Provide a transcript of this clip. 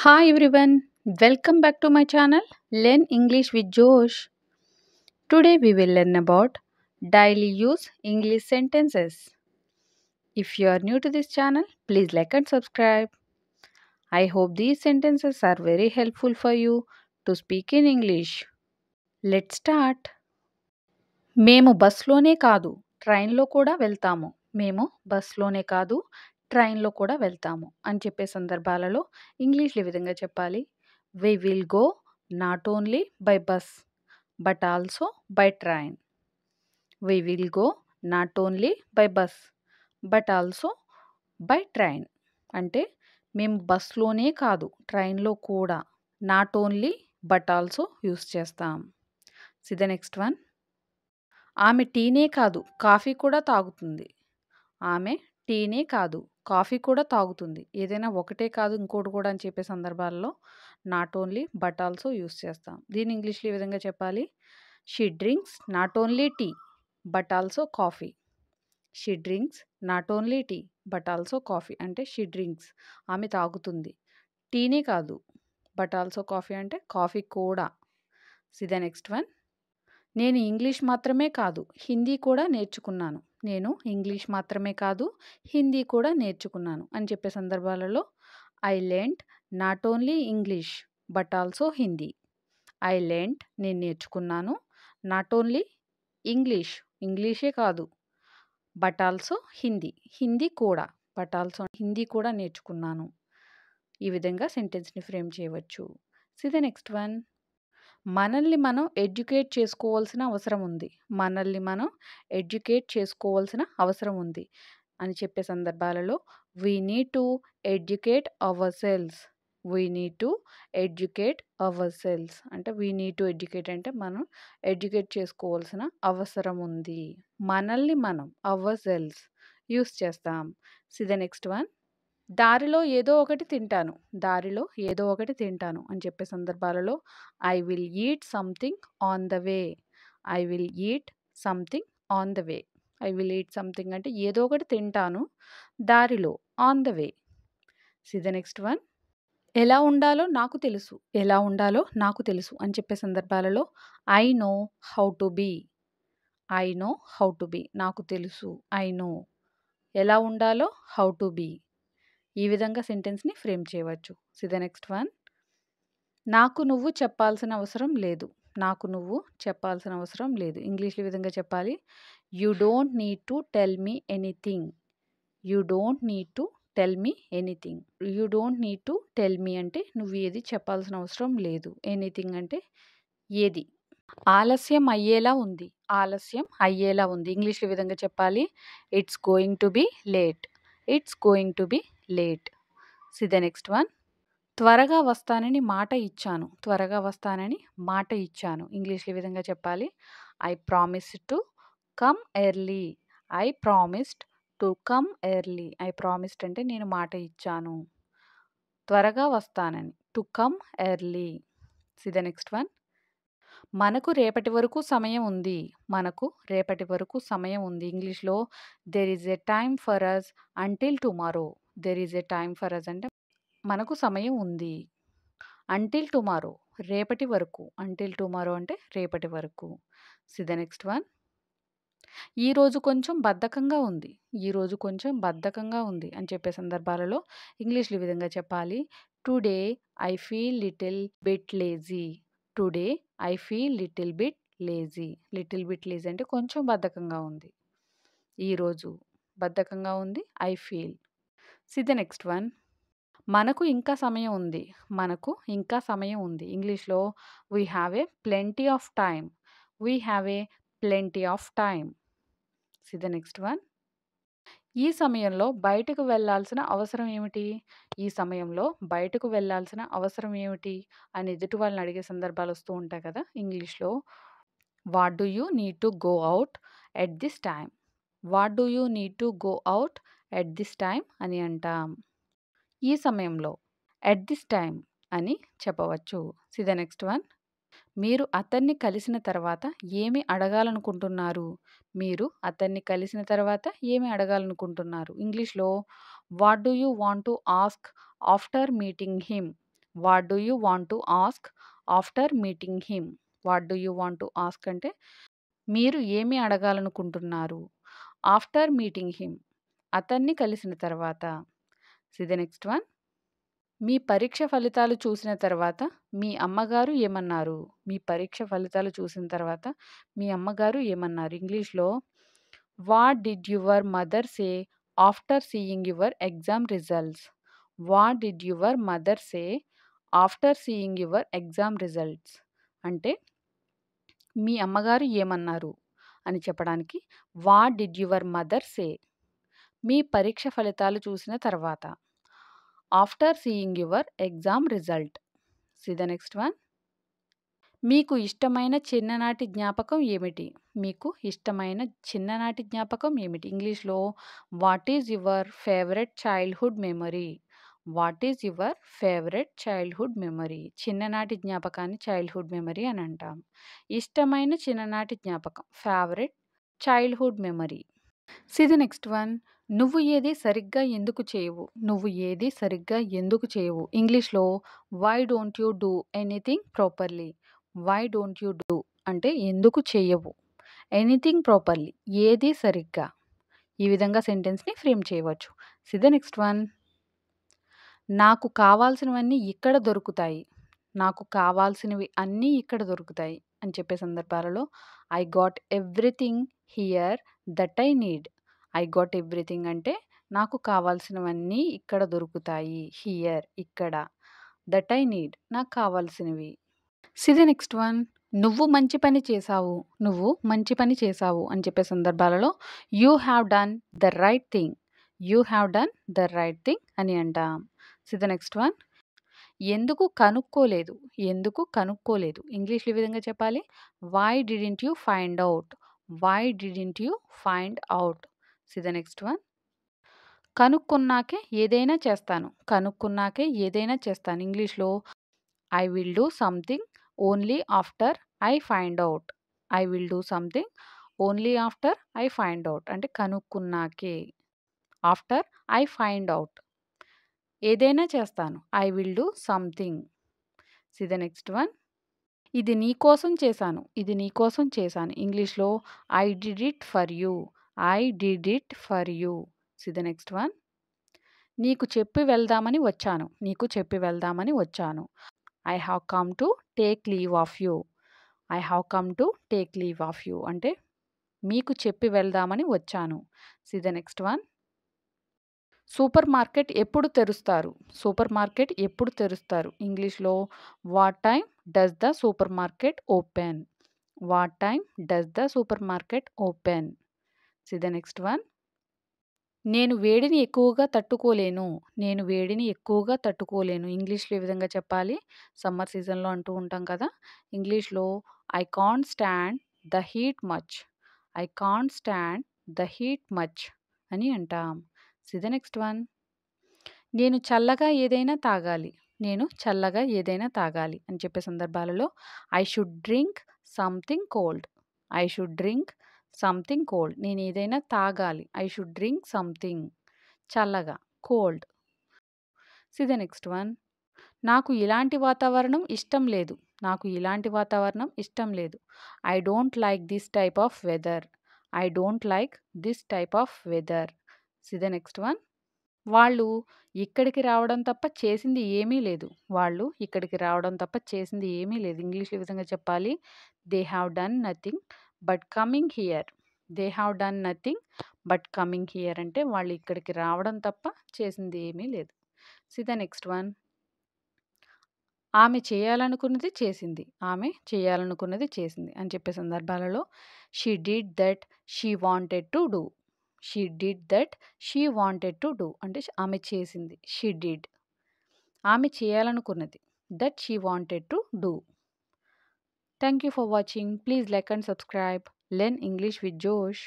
Hi everyone, welcome back to my channel Learn English with Josh. Today we will learn about daily use English sentences. If you are new to this channel, please like and subscribe. I hope these sentences are very helpful for you to speak in English. Let's start. మేము బస్లోనే కాదు ట్రైన్లో కూడా వెళ్తాము. మేము బస్లోనే కాదు ట్రైన్లో కూడా వెళ్తాము అని చెప్పే సందర్భాలలో ఇంగ్లీష్లో ఈ విధంగా చెప్పాలి. We will go not only by bus but also by train. We will go not only by bus but also by train. అంటే మేము బస్లోనే కాదు ట్రైన్లో కూడా not only but also use చేస్తాం. See the next one. ఆమె టీనే కాదు కాఫీ కూడా తాగుతుంది. ఆమె టీనే కాదు కాఫీ కూడా తాగుతుంది. ఏదైనా ఒకటే కాదు ఇంకోటి కూడా అని చెప్పే సందర్భాల్లో not only but also use చేస్తాం. దీన్ని ఇంగ్లీష్లో ఈ విధంగా చెప్పాలి. She drinks not only tea but also coffee. She drinks not only tea but also coffee అంటే షీ డ్రింక్స్ ఆమె తాగుతుంది. టీనే కాదు బట్ ఆల్సో కాఫీ అంటే కాఫీ కూడా. See the next one. నేను ఇంగ్లీష్ మాత్రమే కాదు హిందీ కూడా నేర్చుకున్నాను. నేను ఇంగ్లీష్ మాత్రమే కాదు హిందీ కూడా నేర్చుకున్నాను అని చెప్పే సందర్భాలలో I learned not only English but also Hindi. I learned నేను నేర్చుకున్నాను నాట్ ఓన్లీ ఇంగ్లీష్ ఇంగ్లీషే కాదు బట్ ఆల్సో హిందీ హిందీ కూడా బట్ ఆల్సో హిందీ కూడా నేర్చుకున్నాను. ఈ విధంగా సెంటెన్స్ని ఫ్రేమ్ చేయవచ్చు. See the next one. మనల్ని మనం ఎడ్యుకేట్ చేసుకోవాల్సిన అవసరం ఉంది. మనల్ని మనం ఎడ్యుకేట్ చేసుకోవాల్సిన అవసరం ఉంది అని చెప్పే సందర్భాలలో we need to educate hour cells. We need to educate hour cells అంటే వీ నీడ్ టు ఎడ్యుకేట్ అంటే మనం ఎడ్యుకేట్ చేసుకోవాల్సిన అవసరం ఉంది. మనల్ని మనం అవర్ సెల్స్ యూస్ చేస్తాం. See the next one. దారిలో ఏదో ఒకటి తింటాను. దారిలో ఏదో ఒకటి తింటాను అని చెప్పే సందర్భాలలో I will eat something on the way. I will eat something on the way. I will eat something అంటే ఏదో ఒకటి తింటాను దారిలో on the way. C the next one. ఎలా ఉండాలో నాకు తెలుసు. ఎలా ఉండాలో నాకు తెలుసు అని చెప్పే సందర్భాలలో I know how to be. I know how to be నాకు తెలుసు. ఐ నో ఎలా ఉండాలో హౌ టు బీ. ఈ విధంగా సెంటెన్స్ని ఫ్రేమ్ చేయవచ్చు. See the next one. నాకు నువ్వు చెప్పాల్సిన అవసరం లేదు. నాకు నువ్వు చెప్పాల్సిన అవసరం లేదు. ఇంగ్లీష్లో ఈ విధంగా చెప్పాలి. You don't need to tell me anything. You don't need to tell me anything. You don't need to tell me అంటే నువ్వు ఏది చెప్పాల్సిన అవసరం లేదు. ఎనీథింగ్ అంటే ఏది. ఆలస్యం అయ్యేలా ఉంది. ఆలస్యం అయ్యేలా ఉంది. ఇంగ్లీష్లో ఈ విధంగా చెప్పాలి. It's going to be late. It's going to be late. C the next one. త్వరగా వస్తానని మాట ఇచ్చాను. త్వరగా వస్తానని మాట ఇచ్చాను. ఇంగ్లీష్లో ఈ విధంగా చెప్పాలి. I promised to come early. I promised to come early. I promised అంటే నేను మాట ఇచ్చాను. త్వరగా వస్తానని to come early. C the next one. మనకు రేపటి వరకు సమయం ఉంది. మనకు రేపటి వరకు సమయం ఉంది. ఇంగ్లీష్లో there is a time for us until tomorrow. There is a time for us అంటే మనకు సమయం ఉంది. అంటిల్ టుమారో రేపటి వరకు. అంటిల్ టుమారో అంటే రేపటి వరకు. C the next one. ఈరోజు కొంచెం బద్ధకంగా ఉంది. ఈరోజు కొంచెం బద్ధకంగా ఉంది అని చెప్పే సందర్భాలలో ఇంగ్లీష్లో ఈ విధంగా చెప్పాలి. Today I feel little bit lazy. Today I feel little bit lazy. Little bit lazy అంటే కొంచెం బద్ధకంగా ఉంది. ఈరోజు బద్ధకంగా ఉంది. I feel. C the next one. మనకు ఇంకా సమయం ఉంది. మనకు ఇంకా సమయం ఉంది. ఇంగ్లీష్లో we have a plenty of time. We have a plenty of time. C the next one. ఈ సమయంలో బయటకు వెళ్ళాల్సిన అవసరం ఏమిటి? ఈ సమయంలో బయటకు వెళ్ళాల్సిన అవసరం ఏమిటి అని ఎదుటి వాళ్ళని అడిగే సందర్భాలు వస్తూ ఉంటాయి కదా. ఇంగ్లీష్లో what do you need to go out at this time. What do you need to go out at this time అని అంటాం. ఈ సమయంలో ఎట్ దిస్ టైమ్ అని చెప్పవచ్చు. C the next one. మీరు అతన్ని కలిసిన తర్వాత ఏమి అడగాలనుకుంటున్నారు? మీరు అతన్ని కలిసిన తర్వాత ఏమి అడగాలనుకుంటున్నారు? ఇంగ్లీష్లో what do you want to ask after meeting him. What do you want to ask after meeting him? What do you want to ask అంటే మీరు ఏమి అడగాలనుకుంటున్నారు? ఆఫ్టర్ మీటింగ్ హిమ్ అతన్ని కలిసిన తర్వాత. See the next one. మీ పరీక్ష ఫలితాలు చూసిన తర్వాత మీ అమ్మగారు ఏమన్నారు? మీ పరీక్ష ఫలితాలు చూసిన తర్వాత మీ అమ్మగారు ఏమన్నారు? ఇంగ్లీష్‌లో what did your mother say after seeing your exam results? What did your mother say after seeing your exam results? అంటే మీ అమ్మగారు ఏమన్నారు అని చెప్పడానికి what did your mother say? మీ పరీక్ష ఫలితాలు చూసిన తర్వాత. After seeing your exam result. See the next one. మీకు ఇష్టమైన చిన్ననాటి జ్ఞాపకం ఏమిటి? మీకు ఇష్టమైన చిన్ననాటి జ్ఞాపకం ఏమిటి? ఇంగ్లీష్‌లో what is your favourite childhood memory? What is your favourite childhood memory? చిన్ననాటి జ్ఞాపకాన్ని చైల్డ్‌హుడ్ మెమరీ అని అంటాం. ఇష్టమైన చిన్ననాటి జ్ఞాపకం favourite childhood memory. See the next one. నువ్వు ఏది సరిగ్గా ఎందుకు చేయవు? నువ్వు ఏది సరిగ్గా ఎందుకు చేయవు? ఇంగ్లీష్‌లో why don't you do anything properly? Why don't you do అంటే ఎందుకు చెయ్యవు? ఎనీథింగ్ ప్రాపర్‌లీ ఏది సరిగ్గా. ఈ విధంగా సెంటెన్స్‌ని ఫ్రేమ్ చేయవచ్చు. See the next one. నాకు కావాల్సినవన్నీ ఇక్కడ దొరుకుతాయి. నాకు కావాల్సినవి అన్నీ ఇక్కడ దొరుకుతాయి అని చెప్పే సందర్భాలలో I got everything here that I need. I got everything అంటే నాకు కావాల్సినవన్నీ ఇక్కడ దొరుకుతాయి. హియర్ ఇక్కడ. దట్ ఐ నీడ్ నాకు కావాల్సినవి. See the next one. నువ్వు మంచి పని చేశావు. నువ్వు మంచి పని చేశావు అని చెప్పే సందర్భాలలో you have done the right thing. You have done the right thing అని అంటాం. See the next one. ఎందుకు కనుక్కోలేదు? ఎందుకు కనుక్కోలేదు? ఇంగ్లీష్‌లో ఈ విధంగా చెప్పాలి. Why didn't you find out? Why didn't you find out? See the next one. కనుక్కున్నాకే ఏదైనా చేస్తాను. కనుక్కున్నాకే ఏదైనా చేస్తాను. ఇంగ్లీష్‌లో I will do something only after I find out. I will do something only after I find out అంటే కనుక్కున్నాకే. After I find out. ఏదైనా చేస్తాను. I will do something. See the next one. ఇది నీ కోసం చేశాను. ఇది నీ కోసం చేశాను. ఇంగ్లీష్‌లో I did it for you. I did it for you. See the next one. నీకు చెప్పి వెళ్దామని వచ్చాను. నీకు చెప్పి వెళ్దామని వచ్చాను. I have come to take leave of you. I have come to take leave of you అంటే మీకు చెప్పి వెళ్దామని వచ్చాను. See the next one. Supermarket ఎప్పుడు తెరుస్తారు? సూపర్ మార్కెట్ ఎప్పుడు తెరుస్తారు? ఇంగ్లీష్‌లో what time does the supermarket open? What time does the supermarket open? See the next one. నేను వేడిని ఎక్కువగా తట్టుకోలేను. నేను వేడిని ఎక్కువగా తట్టుకోలేను. ఇంగ్లీష్‌లో ఏ విధంగా చెప్పాలి? సమ్మర్ సీజన్‌లో అంటూ ఉంటాం కదా! ఇంగ్లీష్‌లో I can't stand the heat much. I can't stand the heat much అని అంటాం. See the next one. నేను చల్లగా ఏదైనా తాగాలి. నేను చల్లగా ఏదైనా తాగాలి అని చెప్పే సందర్భాలలో I should drink something cold. I should drink something cold. నేను ఏదైనా తాగాలి. ఐ షుడ్ డ్రింక్ సంథింగ్ చల్లగా cold. See the next one. నాకు ఇలాంటి వాతావరణం ఇష్టం లేదు. నాకు ఇలాంటి వాతావరణం ఇష్టం లేదు. I don't like this type of weather. I don't like this type of weather. See the next one. వాళ్ళు ఇక్కడికి రావడం తప్ప చేసింది ఏమీ లేదు. వాళ్ళు ఇక్కడికి రావడం తప్ప చేసింది ఏమీ లేదు. ఇంగ్లీష్‌లో ఈ విధంగా చెప్పాలి. They have done nothing but coming here. They have done nothing but coming here అంటే వాళ్ళు ఇక్కడికి రావడం తప్ప చేసింది ఏమీ లేదు. See the next one. ఆమె చేయాలనుకున్నది చేసింది. ఆమె చేయాలనుకున్నది చేసింది అని చెప్పే సందర్భాలలో she did that she wanted to do. She did that she wanted to do అంటే ఆమె చేసింది. She did. ఆమె చేయాలనుకున్నది. That she wanted to do. Thank you for watching. Please like and subscribe. Learn English with జోష్.